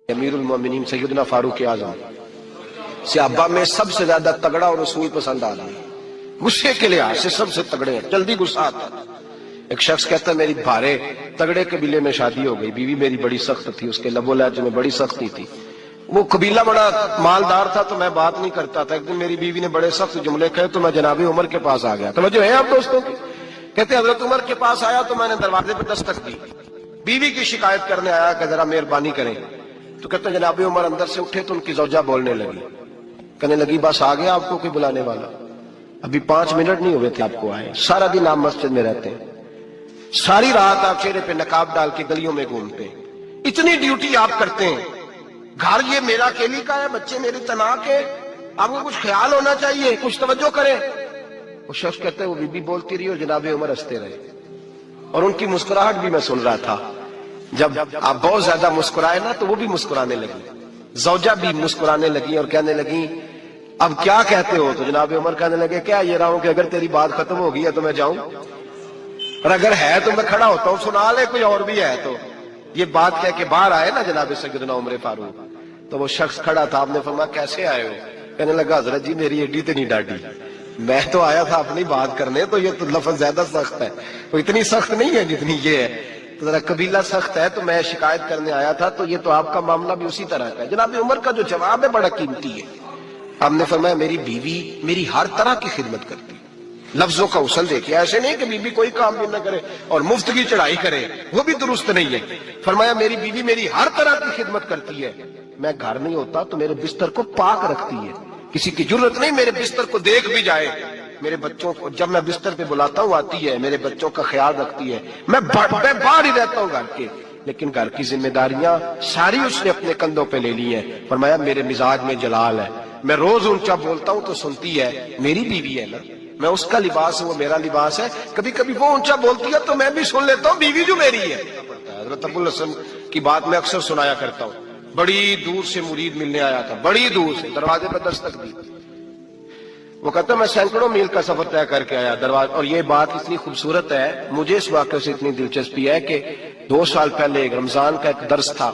अमीरुल मोमिनीन सैयदना फारूक आजम सहाबा में सबसे ज्यादा तगड़ा और रसूल पसंद आदमी, गुस्से के लिहाज से सबसे तगड़े हैं, जल्दी गुस्सा आता है। एक शख्स कहता है मेरी भारे तगड़े कबीले में शादी हो गई, बीवी मेरी बड़ी सख्त थी, उसके लबो लहजे में बड़ी सख्ती थी, वो कबीला बड़ा मालदार था तो मैं बात नहीं करता था। एक दिन मेरी बीवी ने बड़े सख्त जुमले कहे तो मैं जनाबे उमर के पास आ गया। तो जो है आप दोस्तों की, कहते हजरत उमर के पास आया तो मैंने दरवाजे पर दस्तक दी, बीवी की शिकायत करने आया कि जरा मेहरबानी करें। तो कहते जनाबे उमर अंदर से उठे तो उनकी ज़ौजा बोलने लगी, कहने लगी बस आ गया आपको कोई बुलाने वाला, अभी 5 मिनट नहीं हुए थे आपको आए, सारा दिन आप मस्जिद में रहते हैं, सारी रात आप चेहरे पे नकाब डाल के गलियों में घूमते हैं, इतनी ड्यूटी आप करते हैं, घर ये मेरा अकेली का है, बच्चे मेरे तना के, आपको कुछ ख्याल होना चाहिए, कुछ तवज्जो करें। वो शख्स कहते हैं वो बीबी बोलती रही और जनाबे उमर हंसते रहे, और उनकी मुस्कुराहट भी मैं सुन रहा था। जब आप बहुत ज्यादा मुस्कुराए ना तो वो भी मुस्कुराने लगी, ज़ौजा भी मुस्कुराने लगी और कहने लगी अब क्या कहते हो? तो जनाब उमर कहने लगे क्या ये रहा हूं कि अगर तेरी बात खत्म हो गई है तो मैं जाऊं, और अगर है तो मैं खड़ा होता हूं, सुना ले कोई और भी है तो। ये बात कह के बाहर आए ना जनाब सैयदना उमर फारूक, तो वो शख्स खड़ा था, आपने फरमाया कैसे आए हो? कहने लगा हजरत जी मेरी एडी तो नहीं डाडी, मैं तो आया था अपनी बात करने, तो ये तो लफ्ज ज्यादा सख्त है, तो इतनी सख्त नहीं है जितनी ये है, तो जरा कबीला सख्त है तो मैं शिकायत करने आया था, तो ये तो आपका मामला भी उसी तरह का है। जनाब उमर का जो जवाब है बड़ा कीमती है। आपने फरमाया मेरी बीवी मेरी हर तरह की खिदमत करती, लफ्जों का उसल देखिए, ऐसे नहीं कि बीवी कोई काम भी न करे और मुफ्त की चढ़ाई करे, वो भी दुरुस्त नहीं है। फरमाया मेरी बीवी मेरी हर तरह की खिदमत करती है, मैं घर नहीं होता तो मेरे बिस्तर को पाक रखती है, किसी की जरूरत नहीं मेरे बिस्तर को देख भी जाए, मेरे बच्चों को जब मैं बिस्तर पे बुलाता हूँ आती है, मेरे बच्चों का ख्याल रखती है, मैं बाहर ही रहता हूँ घर के, लेकिन घर की जिम्मेदारियां सारी उसने अपने कंधों पे ले ली हैं। फरमाया मेरे मिजाज में जलाल है, मैं रोज ऊंचा बोलता हूँ तो सुनती है, मेरी बीवी है ना, मैं उसका लिबास है वो मेरा लिबास है, कभी कभी वो ऊंचा बोलती है तो मैं भी सुन लेता हूँ, बीवी जो मेरी है। हज़रत अबुल हसन की बात मैं अक्सर सुनाया करता हूँ, बड़ी दूर से मुरीद मिलने आया था, बड़ी दूर से, दरवाजे पर दस्तक दी, वो कहता मैं सैकड़ों मील का सफर तय करके आया दरवाजा। और ये बात इतनी खूबसूरत है, मुझे इस वाक़े से इतनी दिलचस्पी है कि 2 साल पहले एक रमजान का एक दर्स था,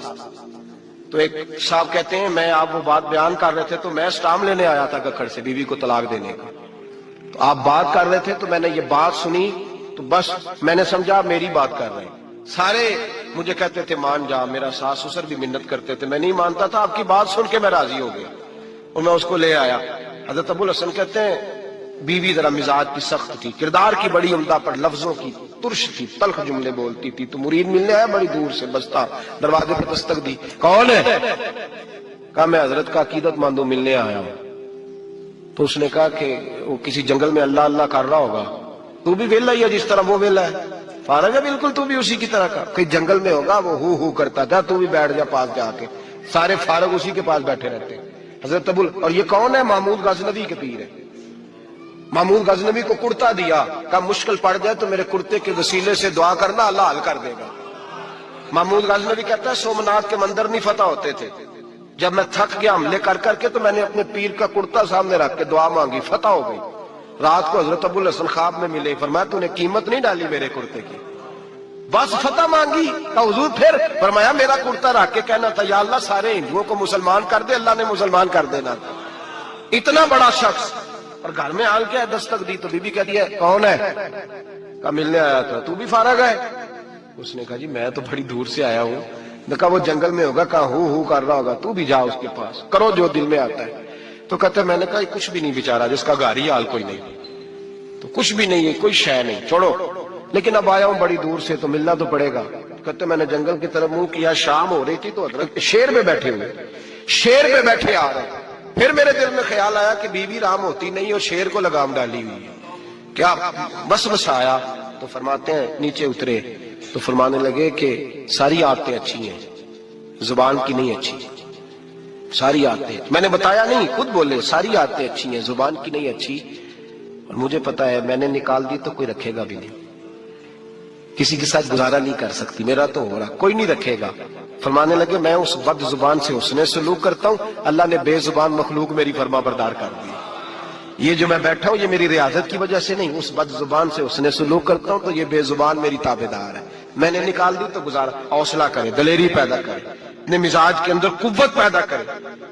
तो एक साहब कहते हैं मैं आप वो बात बयान कर रहे थे तो मैं स्टाम लेने आया था गखड़ से बीवी को तलाक देने का, तो आप बात कर रहे थे तो मैंने ये बात सुनी तो बस मैंने समझा मेरी बात कर रहे हैं, सारे मुझे कहते थे मान जा, मेरा सास ससुर भी मिन्नत करते थे, मैं नहीं मानता था, आपकी बात सुन के मैं राजी हो गया और मैं उसको ले आया। हज़रत अबुल हसन कहते हैं बीवी जरा मिजाज की सख्त थी, किरदार की बड़ी उम्दा पर लफ्जों की तुर्श थी, तल्ख जुमले बोलती थी, तो मुरीद मिलने आया बड़ी दूर से, बस्ता दरवाजे पर दस्तक दी, कौन है? कहा मैं हजरत का अकीदतमंद हूं मिलने आया हूं। तो उसने कहा कि वो किसी जंगल में अल्लाह अल्लाह कर रहा होगा, तू भी वेला ही है जिस तरह वो वेला है, फारग है बिल्कुल तू भी उसी की तरह का, कहीं जंगल में होगा वो हु करता था, तू भी बैठ जा पास जाके, सारे फारग उसी के पास बैठे रहते हैं। हजरत अबुल, और ये कौन है? महमूद गजनवी के पीर है। महमूद गजनवी को कुर्ता दिया, कहा मुश्किल पड़ जाए तो मेरे कुर्ते के वसीले से दुआ करना, अल्लाह हल कर देगा। महमूद गजनवी कहता है सोमनाथ के मंदिर नहीं फतह होते थे, जब मैं थक गया हमले कर करके तो मैंने अपने पीर का कुर्ता सामने रख के दुआ मांगी, फतह हो गई। रात को हजरत अबुल हसन ख्वाब में मिले, फरमाया तूने कीमत नहीं डाली मेरे कुर्ते की, बस फतह मांगी। कहा हुजूर फिर? फरमाया मेरा कुर्ता रख के कहना था या अल्लाह सारे हिंदुओं को मुसलमान कर दे, अल्लाह ने मुसलमान कर देना था। इतना बड़ा शख्स, और घर में आल के दस्तक दी तो बीबी कहती है कौन है? कहा मिलने आया था, तू भी फारग है? उसने कहा जी मैं तो बड़ी दूर से आया हूँ। कहा वो जंगल में होगा, कहा हु कर रहा होगा, तू भी जा उसके पास, करो जो दिल में आता है। तो कहते मैंने कहा कुछ भी नहीं बेचारा, जिसका घर ही हाल कोई नहीं, तो कुछ भी नहीं है, कोई शय नहीं, छोड़ो, लेकिन अब आया हूं बड़ी दूर से तो मिलना तो पड़ेगा। कहते मैंने जंगल की तरफ मुंह किया, शाम हो रही थी तो हजरत शेर पे बैठे हुए, शेर पे बैठे आ रहे, फिर मेरे दिल में ख्याल आया कि बीवी राम होती नहीं और शेर को लगाम डाली हुई है, क्या बस आया। तो फरमाते हैं नीचे उतरे तो फरमाने लगे कि सारी आदतें अच्छी हैं, जुबान की नहीं अच्छी, सारी आदतें, मैंने बताया नहीं, खुद बोले सारी आदतें अच्छी हैं, जुबान की नहीं अच्छी, और मुझे पता है मैंने निकाल दी तो कोई रखेगा भी नहीं, किसी के साथ गुजारा नहीं कर सकती, मेरा तो हो रहा, कोई नहीं रखेगा। फरमाने लगे मैं उस बद जुबान से उसने सलूक करता हूं, अल्लाह ने बेजुबान मखलूक मेरी फरमा बरदार कर दी, ये जो मैं बैठा हूं ये मेरी रियाजत की वजह से नहीं, उस बद जुबान से उसने सलूक करता हूं तो ये बेजुबान मेरी ताबेदार है। میں نے نکال دی تو گزارا. حوصلہ کرے, دلیری پیدا کرے, اپنے مزاج کے اندر قوت پیدا کرے.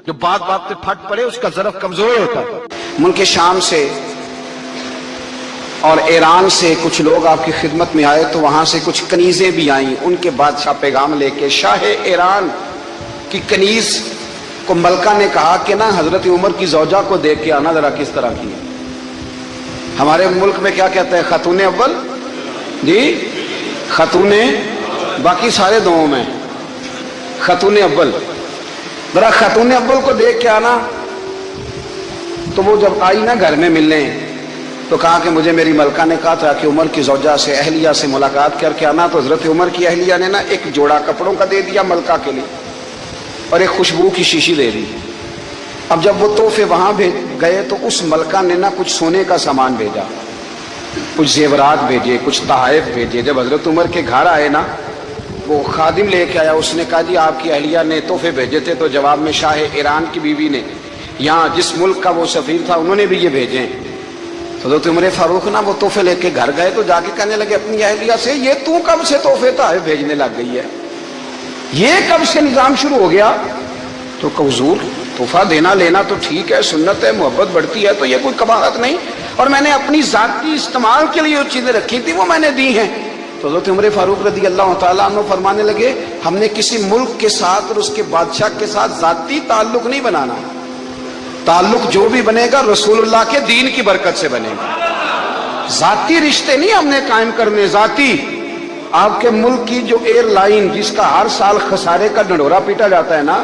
جو بات بات پہ پھٹ پڑے اس کا ظرف کمزور ہوتا ہے. ملک شام سے اور ایران سے کچھ لوگ آپ کی خدمت میں آئے تو وہاں سے کچھ کنیزیں بھی آئیں. ان کے بادشاہ پیغام لے کے, شاہ ایران کی کنیز کو ملکہ نے کہا کہ نا حضرت عمر کی زوجہ کو دیکھ کے آنا ذرا کس طرح کی ہے. ہمارے ملک میں کیا کہتے ہیں, خاتون اول جی, خاتون باقی سارے دونوں میں خاتون اول, ذرا خاتون اول کو دیکھ کے آنا. تو وہ جب آئی نا گھر میں ملنے تو کہا کہ مجھے میری ملکہ نے کہا تھا کہ عمر کی زوجہ سے, اہلیہ سے ملاقات کر کے آنا. تو حضرت عمر کی اہلیہ نے نا ایک جوڑا کپڑوں کا دے دیا ملکہ کے لیے اور ایک خوشبو کی شیشی دے دی. اب جب وہ تحفے وہاں گئے تو اس ملکہ نے نا کچھ سونے کا سامان بھیجا, کچھ زیورات بھیجے, کچھ تحائف بھیجے. جب حضرت عمر کے گھر آئے نا, وہ خادم لے کے آیا, اس نے کہا جی آپ کی اہلیہ نے تحفے بھیجے تھے. تو جواب میں شاہ ایران کی بیوی نے, یہاں جس ملک کا وہ سفیر تھا انہوں نے بھی یہ بھیجے. تو حضرت عمر فاروق نا وہ تحفے لے کے گھر گئے تو جا کے کہنے لگے اپنی اہلیہ سے, یہ تو کب سے تحفے تحائف بھیجنے لگ گئی ہے, یہ کب سے نظام شروع ہو گیا؟ تو کہ حضور تحفہ دینا لینا تو ٹھیک ہے, سنت ہے, محبت بڑھتی ہے, تو یہ کوئی قباحت نہیں, اور میں نے اپنی ذاتی استعمال کے لیے جو چیزیں رکھی تھی وہ میں نے دی ہیں. تو حضرت عمر فاروق رضی اللہ تعالیٰ عنہ فرمانے لگے ہم نے کسی ملک کے ساتھ اور اس کے بادشاہ کے ساتھ ذاتی تعلق نہیں بنانا. تعلق جو بھی بنے گا رسول اللہ کے دین کی برکت سے بنے گا. ذاتی رشتے نہیں ہم نے قائم کرنے. ذاتی آپ کے ملک کی جو ایئر لائن جس کا ہر سال خسارے کا ڈنڈورا پیٹا جاتا ہے نا,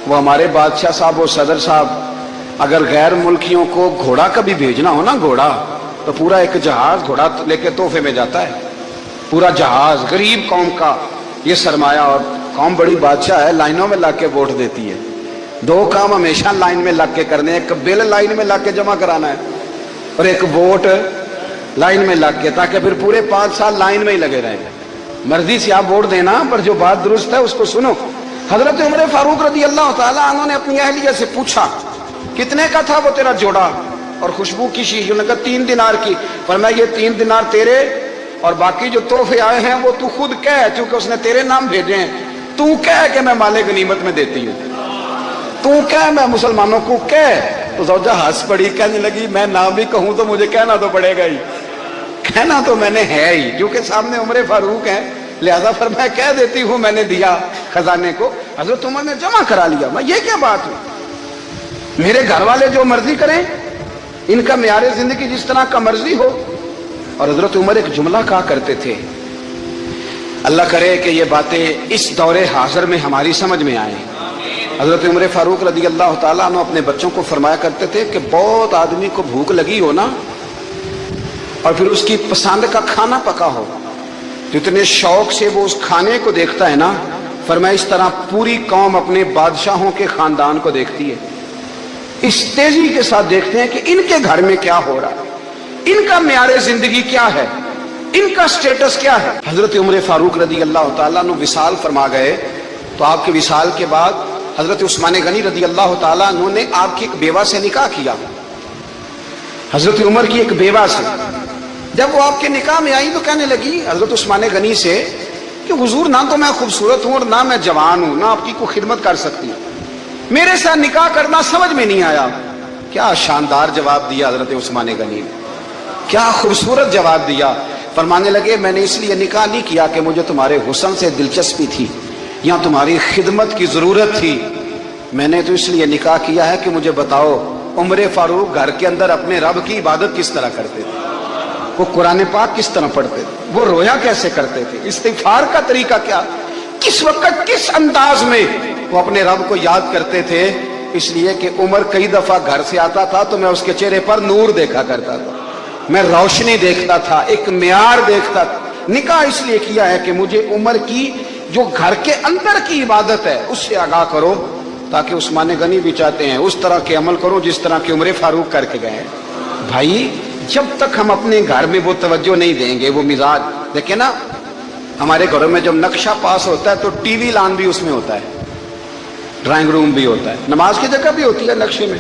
وہ ہمارے بادشاہ صاحب و صدر صاحب اگر غیر ملکیوں کو گھوڑا کبھی بھیجنا ہو نا, گھوڑا, تو پورا ایک جہاز گھوڑا لے کے تحفے میں جاتا ہے. پورا جہاز غریب قوم کا یہ سرمایہ, اور قوم بڑی بادشاہ ہے, لائنوں میں لگ کے ووٹ دیتی ہے. دو کام ہمیشہ لائن میں لگ کے کرنے, ایک بل لائن میں لگ کے جمع کرانا ہے اور ایک ووٹ لائن میں لگ کے, تاکہ پھر پورے 5 سال لائن میں ہی لگے رہیں. مرضی سے آپ ووٹ دینا, پر جو بات درست ہے اس کو سنو. حضرت عمر فاروق رضی اللہ تعالیٰ عنہ نے اپنی اہلیہ سے پوچھا کتنے کا تھا وہ تیرا جوڑا اور خوشبو کی شیشی؟ انہوں نے کہا 3 دینار کی. فرمایا یہ 3 دینار تیرے, اور باقی جو تحفے آئے ہیں وہ تو خود کہہ, چونکہ اس نے تیرے نام بھیجے ہیں, تو کہہ کہ میں مال غنیمت میں دیتی ہوں, تو کہہ میں مسلمانوں کو کہہ. تو زوجہ ہنس پڑی, کہنے لگی میں نام بھی کہوں تو مجھے کہنا تو پڑے گا ہی, کہنا تو میں نے ہے ہی, کیونکہ سامنے عمر فاروق ہیں, لہذا فرمایا کہہ دیتی ہوں میں نے دیا خزانے کو. حضرت عمر نے جمع کرا لیا. میں یہ کیا بات ہوئی, میرے گھر والے جو مرضی کریں, ان کا معیار زندگی جس طرح کا مرضی ہو. اور حضرت عمر ایک جملہ کہا کرتے تھے, اللہ کرے کہ یہ باتیں اس دور حاضر میں ہماری سمجھ میں آئیں. حضرت عمر فاروق رضی اللہ تعالیٰ عنہ اپنے بچوں کو فرمایا کرتے تھے کہ بہت آدمی کو بھوک لگی ہو نا, اور پھر اس کی پسند کا کھانا پکا ہو, جتنے شوق سے وہ اس کھانے کو دیکھتا ہے نا, فرمایا اس طرح پوری قوم اپنے بادشاہوں کے خاندان کو دیکھتی ہے. اس تیزی کے ساتھ دیکھتے ہیں کہ ان کے گھر میں کیا ہو رہا ہے, ان کا معیار زندگی کیا ہے, ان کا سٹیٹس کیا ہے. حضرت عمر فاروق رضی اللہ تعالیٰ عنہ وصال فرما گئے, تو آپ کے وصال کے بعد حضرت عثمان غنی رضی اللہ تعالیٰ عنہ نے آپ کی ایک بیوہ سے نکاح کیا. حضرت عمر کی ایک بیوہ سے جب وہ آپ کے نکاح میں آئی تو کہنے لگی حضرت عثمان غنی سے کہ حضور نہ تو میں خوبصورت ہوں اور نہ میں جوان ہوں, نہ آپ کی کوئی خدمت کر سکتی ہوں, میرے ساتھ نکاح کرنا سمجھ میں نہیں آیا. کیا شاندار جواب دیا حضرت عثمان غنی نے, کیا خوبصورت جواب دیا. فرمانے لگے میں نے اس لیے نکاح نہیں کیا کہ مجھے تمہارے حسن سے دلچسپی تھی یا تمہاری خدمت کی ضرورت تھی, میں نے تو اس لیے نکاح کیا ہے کہ مجھے بتاؤ عمر فاروق گھر کے اندر اپنے رب کی عبادت کس طرح کرتے تھے, وہ قرآن پاک کس طرح پڑھتے تھے, وہ رویا کیسے کرتے تھے, استغفار کا طریقہ کیا, کس وقت کس انداز میں وہ اپنے رب کو یاد کرتے تھے. اس لیے کہ عمر کئی دفعہ گھر سے آتا تھا تو میں اس کے چہرے پر نور دیکھا کرتا تھا, میں روشنی دیکھتا تھا, ایک معیار دیکھتا تھا. نکاح اس لیے کیا ہے کہ مجھے عمر کی جو گھر کے اندر کی عبادت ہے اس سے آگاہ کرو, تاکہ عثمان غنی بھی چاہتے ہیں اس طرح کے عمل کرو جس طرح کے عمر فاروق کر کے گئے. بھائی جب تک ہم اپنے گھر میں وہ توجہ نہیں دیں گے, وہ مزاج دیکھیں نا, ہمارے گھروں میں جب نقشہ پاس ہوتا ہے تو ٹی وی لان بھی اس میں ہوتا ہے, ڈرائنگ روم بھی ہوتا ہے, نماز کی جگہ بھی ہوتی ہے نقشے میں.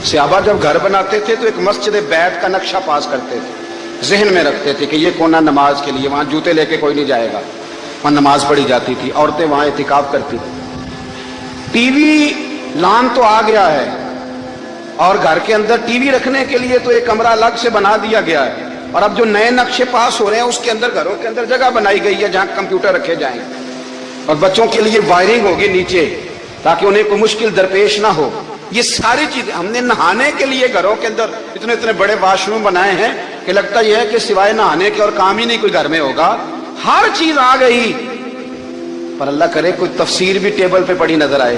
صحابہ جب گھر بناتے تھے تو ایک مسجد بیت کا نقشہ پاس کرتے تھے, जहन में रखते थे कि ये कोना नमाज के लिए, वहां जूते लेके कोई नहीं जाएगा, वहां नमाज पढ़ी जाती थी, औरतें वहां इतिकाफ करती थी। टीवी लान तो आ गया है और घर के अंदर टीवी रखने के लिए तो एक कमरा अलग से बना दिया गया है, और अब जो नए नक्शे पास हो रहे हैं उसके अंदर घरों के अंदर जगह बनाई गई है जहां कंप्यूटर रखे जाएंगे, और बच्चों के लिए वायरिंग होगी नीचे ताकि उन्हें कोई मुश्किल दरपेश ना हो। ये सारी चीजें हमने नहाने के लिए घरों के अंदर इतने इतने बड़े वॉशरूम बनाए हैं कि लगता यह है कि सिवाय नहाने के और काम ही नहीं कोई घर में होगा। हर चीज आ गई, पर अल्लाह करे कोई तफसीर भी टेबल पे पड़ी नजर आए,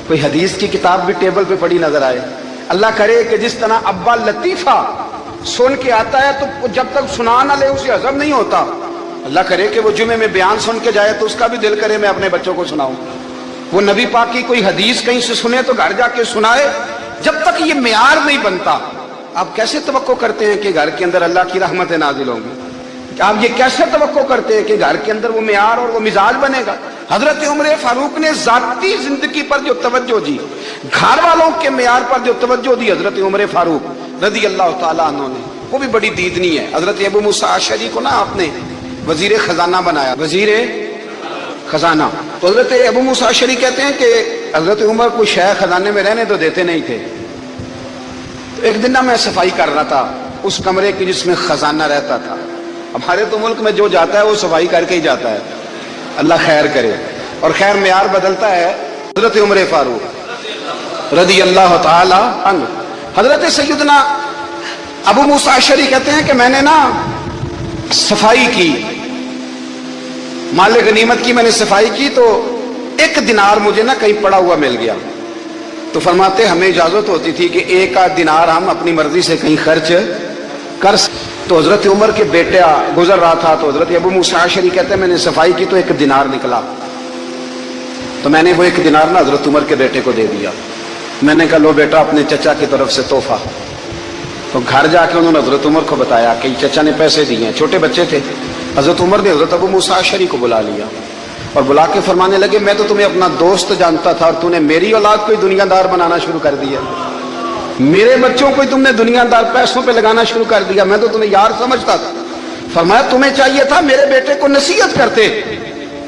कोई हदीस की किताब भी टेबल पे पड़ी नजर आए। अल्लाह करे कि जिस तरह अब्बा लतीफा सुन के आता है तो जब तक सुना ना ले उसे हजम नहीं होता। अल्लाह करे कि वो जुमे में बयान सुन के जाए तो उसका भी दिल करे मैं अपने बच्चों को सुनाऊं। वो नबी पाक की कोई हदीस कहीं से सुने तो घर जाके सुनाए। जब तक ये मियार नहीं बनता, आप कैसे तवक्को करते हैं कि घर के अंदर अल्लाह की रहमतें नाजिल होंगी? आप ये कैसे तवक्को करते हैं कि घर के अंदर वो मियार और वो मिजाज बनेगा? हजरत उमर फारूक ने जाती जिंदगी पर जो तवज्जो दी, घर वालों के मियार पर जो तवज्जो दी हजरत उमर फारूक रजी अल्लाह तआला अन्हु ने, वो भी बड़ी दीदनी है। हजरत अबू मूसा अशअरी को ना आपने वजीर खजाना बनाया, वजीर खजाना। तो हजरत अबू मूसा अशअरी कहते हैं कि हजरत उमर को शह खजाने में रहने तो देते नहीं थे। तो एक दिन ना मैं सफाई कर रहा था उस कमरे की जिसमें खजाना रहता था। हमारे तो मुल्क में जो जाता है वो सफाई करके ही जाता है, अल्लाह खैर करे। और खैर मियार बदलता है। हजरत उमर फारूक रजी अल्लाह तआला अन्हु, हजरत सैयदना अबू मूसा अशअरी कहते हैं कि मैंने ना सफाई की, माल गनीमत की मैंने सफाई की, तो एक दिनार मुझे ना कहीं पड़ा हुआ मिल गया। तो फरमाते हमें इजाजत होती थी कि एक आध दिनार हम अपनी मर्जी से कहीं खर्च कर। तो हजरत उमर के बेटा गुजर रहा था, तो हजरत अबू मूसा अशअरी कहते हैं मैंने सफाई की तो एक दिनार निकला, तो मैंने वो एक दिनार ना हजरत उमर के बेटे को दे दिया। मैंने कहा लो बेटा अपने चचा की तरफ से तोहफा। तो घर जाके उन्होंने हजरत उमर को बताया कि चचा ने पैसे दिए हैं, छोटे बच्चे थे। हजरत उमर ने हजरत अबू मूसा अशअरी को बुला लिया और बुला के फरमाने लगे मैं तो तुम्हें अपना दोस्त जानता था और तूने मेरी औलाद को ही दुनियादार बनाना शुरू कर दिया, मेरे बच्चों को ही तुमने दुनियादार पैसों पे लगाना शुरू कर दिया, मैं तो तुम्हें यार समझता था। फरमाया तुम्हें चाहिए था मेरे बेटे को नसीहत करते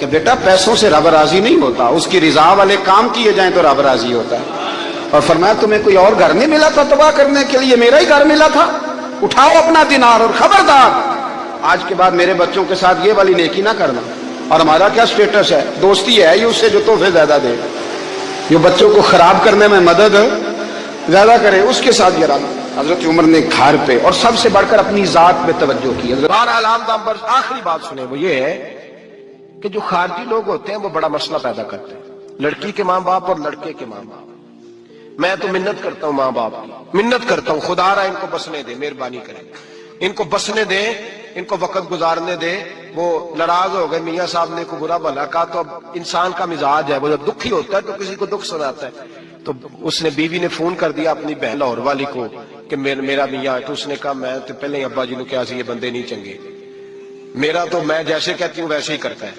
कि बेटा पैसों से रब राजी नहीं होता, उसकी रिजा वाले काम किए जाएं तो रब राजी होता है। और फरमाया तुम्हें कोई और घर नहीं मिला था तबाह करने के लिए, मेरा ही घर मिला था, उठाओ अपना दिनार और खबरदार आज के बाद मेरे बच्चों के साथ ये वाली नेकी ना करना। और हमारा क्या स्टेटस है, दोस्ती है ही उससे जो तोहफे ज्यादा दे, जो बच्चों को खराब करने में मदद ज्यादा करे उसके साथ ये रहा। हजरत उमर ने घर पे और सबसे बढ़कर अपनी जात पे तवज्जो की। आखिरी बात सुने वो ये है कि जो खारजी लोग होते हैं वो बड़ा मसला पैदा करते हैं, लड़की के माँ बाप और लड़के के माँ बाप। मैं तो मिन्नत करता हूँ माँ बाप की, मिन्नत करता हूँ खुदा रहा इनको बसने दे, मेहरबानी करे इनको बसने दे, इनको वक्त गुजारने दे। वो नाराज हो गए, मियाँ साहब ने को बुरा भला कहा, तो अब इंसान का मिजाज है, वो जब दुखी होता है तो किसी को दुख सुनाता है। तो उसने बीवी ने फोन कर दिया अपनी बहन लाहौर वाली को कि मेरा मियाँ, तो उसने कहा मैं तो पहले ही अब्बा जी ने क्या ये बंदे नहीं चंगे, मेरा तो मैं जैसे कहती हूँ वैसे ही करता है।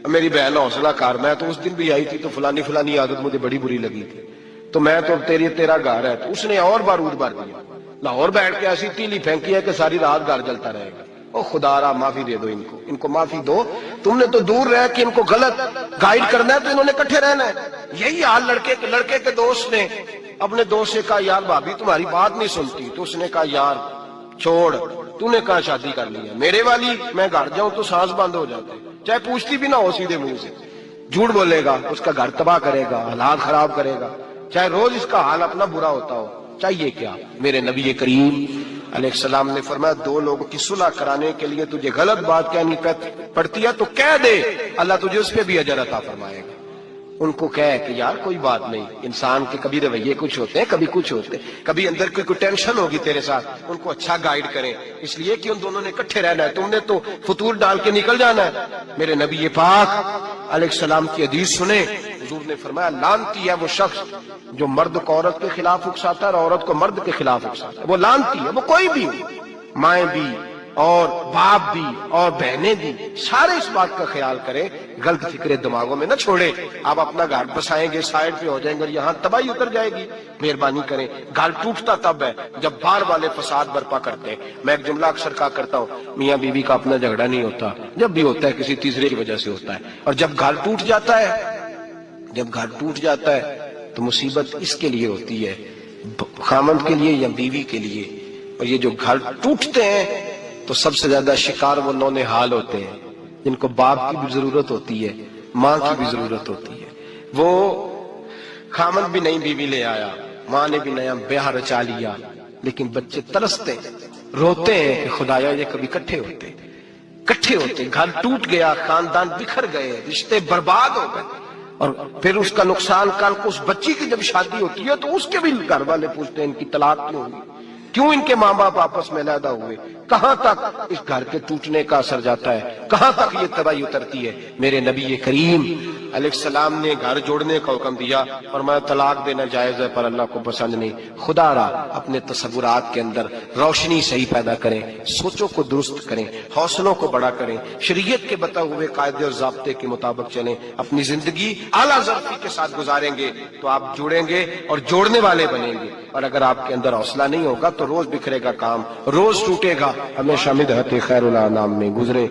मेरी बहन हौसला कार, मैं तो उस दिन भी आई थी तो फलानी आदत मुझे बड़ी बुरी लगी थी, तो मैं तो तेरा घर है। तो उसने और बारूद भर दिया, लाहौर बैठ के ऐसी तीली फेंकी है कि सारी रात घर जलता रहेगा। ओ खुदारा माफी दे दो इनको माफी दो। तुमने तो दूर रह के इनको गलत गाइड करना है तो इन्होंने इकट्ठे रहना है। यही हाल लड़के के दोस्त ने अपने दोस्त से कहा यार भाभी तुम्हारी बात नहीं सुनती, तो उसने कहा यार छोड़, तूने कहा शादी कर लिया, मेरे वाली मैं घर जाऊं तो सांस बंद हो जाते, चाहे पूछती भी ना हो सीधे मुंह से, झूठ बोलेगा, उसका घर तबाह करेगा, हालात खराब करेगा, चाहे रोज इसका हाल अपना बुरा होता हो। चाहिए क्या? मेरे नबी करीम अलैहिस्सलाम ने फरमाया दो लोगों की सुलह कराने के लिए तुझे गलत बात कहनी पड़ती है तो कह दे, अल्लाह तुझे उस पर भी अजर अता फरमाएगा। उनको कह कि यार कोई बात नहीं, इंसान के कभी रवैये कुछ होते हैं, कभी कुछ होते हैं, कभी अंदर कोई टेंशन होगी तेरे साथ, उनको अच्छा गाइड करें, इसलिए कि उन दोनों ने इकट्ठे रहना है, तुमने तो फतूर डाल के निकल जाना है। मेरे नबी पाक अलैहिस्सलाम की हदीस सुने, हुजूर ने फरमाया लानती है वो शख्स जो मर्द को औरत के खिलाफ उकसाता है और औरत को मर्द के खिलाफ उकसाता है, वो लानती है, वो कोई भी हो, माएँ भी اور باپ بھی اور بہنیں بھی سارے اس بات کا خیال کریں، غلط فکریں دماغوں میں نہ چھوڑیں۔ آپ اپنا گھر بسائیں گے، سائڈ پہ ہو جائیں گے اور یہاں تباہی اتر جائے گی۔ مہربانی کریں، گھر ٹوٹتا تب ہے جب باہر والے فساد برپا کرتے ہیں۔ میں ایک جملہ اکثر کہا کرتا ہوں، میاں بیوی کا اپنا جھگڑا نہیں ہوتا، جب بھی ہوتا ہے کسی تیسرے کی وجہ سے ہوتا ہے۔ اور جب گھر ٹوٹ جاتا ہے تو مصیبت اس کے لیے ہوتی ہے، خامند کے لیے یا بیوی کے لیے۔ اور یہ جو گھر ٹوٹتے ہیں تو سب سے زیادہ شکار وہ نونہال ہوتے ہیں جن کو باپ کی بھی ضرورت ہوتی ہے، ماں کی بھی ضرورت ہوتی ہے۔ وہ خامند بھی نئی بیوی لے آیا، ماں نے بھی نیا بیاہ رچا لیا، لیکن بچے ترستے روتے ہیں کہ خدایا یہ کبھی کٹھے ہوتے، گھر ٹوٹ گیا، خاندان بکھر گئے، رشتے برباد ہو گئے۔ اور پھر اس کا نقصان کل کو اس بچی کی جب شادی ہوتی ہے تو اس کے بھی گھر والے پوچھتے ہیں ان کی طلاق کیوں ہوئی، کیوں ان کے ماں باپ آپس میں علیحدہ ہوئے، کہاں تک اس گھر کے ٹوٹنے کا اثر جاتا ہے، کہاں تک یہ تباہی اترتی ہے۔ میرے نبی کریم علیہ السلام نے گھر جوڑنے کا حکم دیا، فرمایا طلاق دینا جائز ہے پر اللہ کو پسند نہیں۔ خدا را اپنے تصورات کے اندر روشنی صحیح پیدا کریں، سوچوں کو درست کریں، حوصلوں کو بڑا کریں، شریعت کے بتائے ہوئے قاعدے اور ضابطے کے مطابق چلیں، اپنی زندگی اعلیٰ ظرفی کے ساتھ گزاریں گے تو آپ جڑیں گے اور جوڑنے والے بنیں گے۔ اور اگر آپ کے اندر حوصلہ نہیں ہوگا تو روز بکھرے گا کام، روز ٹوٹے گا۔ ہمیشہ مدحت خیر الانام میں گزرے۔